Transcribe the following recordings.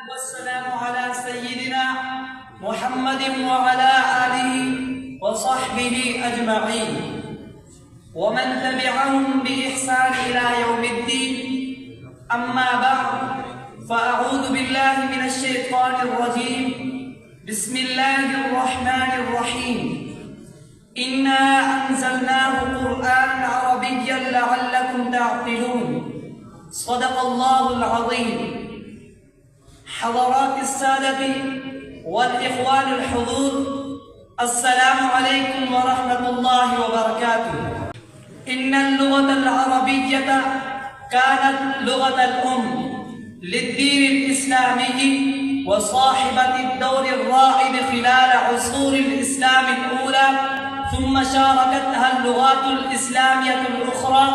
والسلام على سيدنا محمد وعلى آله وصحبه أجمعين ومن تبعهم بإحسان إلى يوم الدين. أما بعد، فأعوذ بالله من الشيطان الرجيم. بسم الله الرحمن الرحيم. إنا أنزلناه قرآنا عربيا لعلكم تعقلون. صدق الله العظيم. حضرات السادة والإخوان الحضور، السلام عليكم ورحمة الله وبركاته. إن اللغة العربية كانت لغة الأم للدين الإسلامي وصاحبة الدور الرائد خلال عصور الإسلام الأولى، ثم شاركتها اللغات الإسلامية الأخرى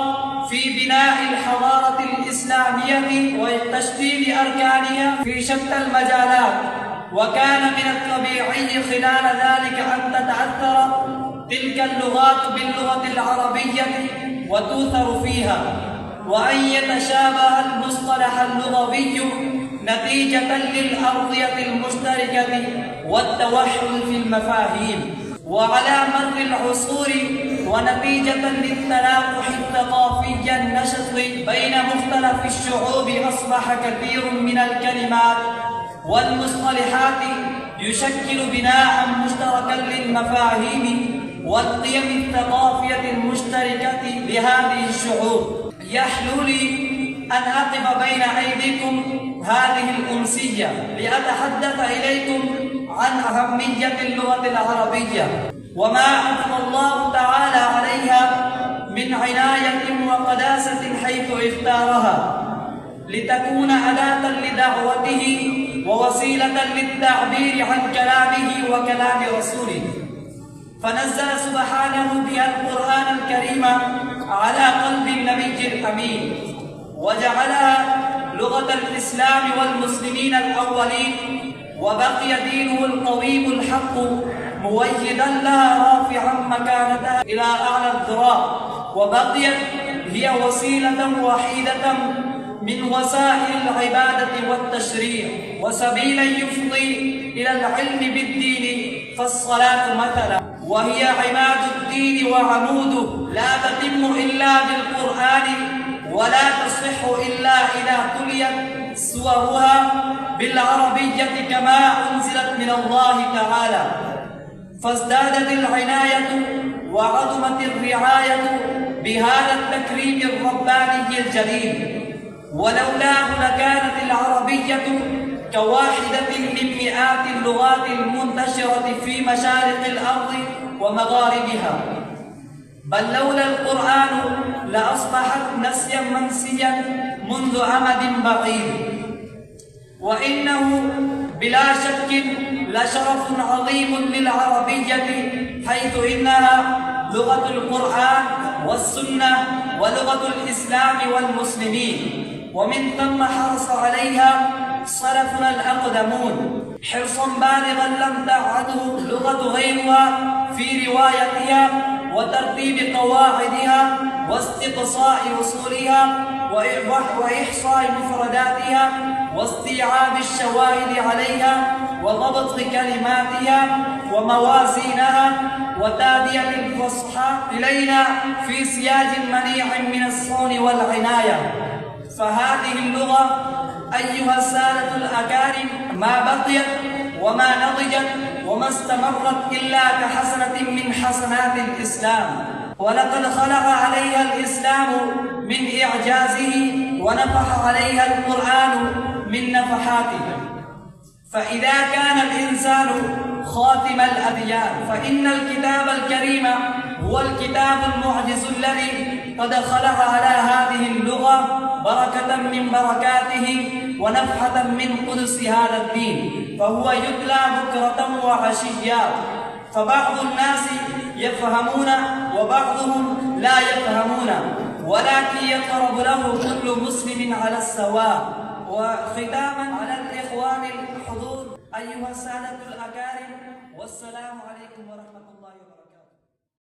في بناء الحضارة الإسلامية وتشكيل أركانها في شتى المجالات. وكان من الطبيعي خلال ذلك أن تتأثر تلك اللغات باللغة العربية وتؤثر فيها، وأن يتشابه المصطلح اللغوي نتيجة للأرضية المشتركة والتوحد في المفاهيم. وعلى مر العصور ونتيجة للتلاقح الثقافي النشط بين مختلف الشعوب، أصبح كثير من الكلمات والمصطلحات يشكل بناء مشتركا للمفاهيم والقيم الثقافية المشتركة لهذه الشعوب. يحلو لي أن أقف بين أيديكم هذه الأمسية لأتحدث إليكم عن أهمية اللغة العربية وما أثنى الله تعالى عليها من عناية وقداسة حيث اختارها لتكون أداة لدعوته ووسيلة للتعبير عن كلامه وكلام رسوله. فنزل سبحانه بها القرآن الكريم على قلب النبي الأمين، وجعلها لغة الإسلام والمسلمين الأولين، وبقي دينه القويم الحق مؤيدا لها رافعا مكانتها إلى أعلى الذراع، وبقيت هي وسيلة وحيدة من وسائل العبادة والتشريع وسبيلا يفضي إلى العلم بالدين، فالصلاة مثلا وهي عماد الدين وعموده لا تتم إلا بالقرآن ولا تصح إلا إذا تليت سورها بالعربية كما أنزلت من الله تعالى. فازدادت العناية وعظمت الرعاية بهذا التكريم الرباني الجليل، ولولاه لكانت العربية كواحدة من مئات اللغات المنتشرة في مشارق الأرض ومغاربها، بل لولا القرآن لأصبحت نسيا منسيا منذ أمد بعيد. وإنه بلا شك لشرف عظيم للعربية، حيث إنها لغة القرآن والسنة ولغة الإسلام والمسلمين، ومن ثم حرص عليها سلفنا الأقدمون حرصا بالغا لم تعده لغة غيرها في روايتها وترتيب قواعدها واستقصاء أصولها وإحصاء مفرداتها واستيعاب الشواهد عليها وضبط كلماتها وموازينها وتادية الفصحى إلينا في سياج منيع من الصون والعناية. فهذه اللغة أيها السادة الأكارم ما بقيت وما نضجت وما استمرت إلا كحسنة من حسنات الإسلام، ولقد خلق عليها الإسلام من إعجازه ونفح عليها القرآن من نفحاته. فإذا كان الإنسان خاتم الأديان، فإن الكتاب الكريم هو الكتاب المعجز الذي قد خلق على هذه اللغة بركة من بركاته ونفحة من قدس هذا الدين، فهو يتلى بكرة وعشيا، فبعض الناس يفهمون وبعضهم لا يفهمون، ولكن يقرب له كل مسلم على السواء. وختاما على الإخوان الحضور أيها السادة الأكارم، والسلام عليكم ورحمة الله.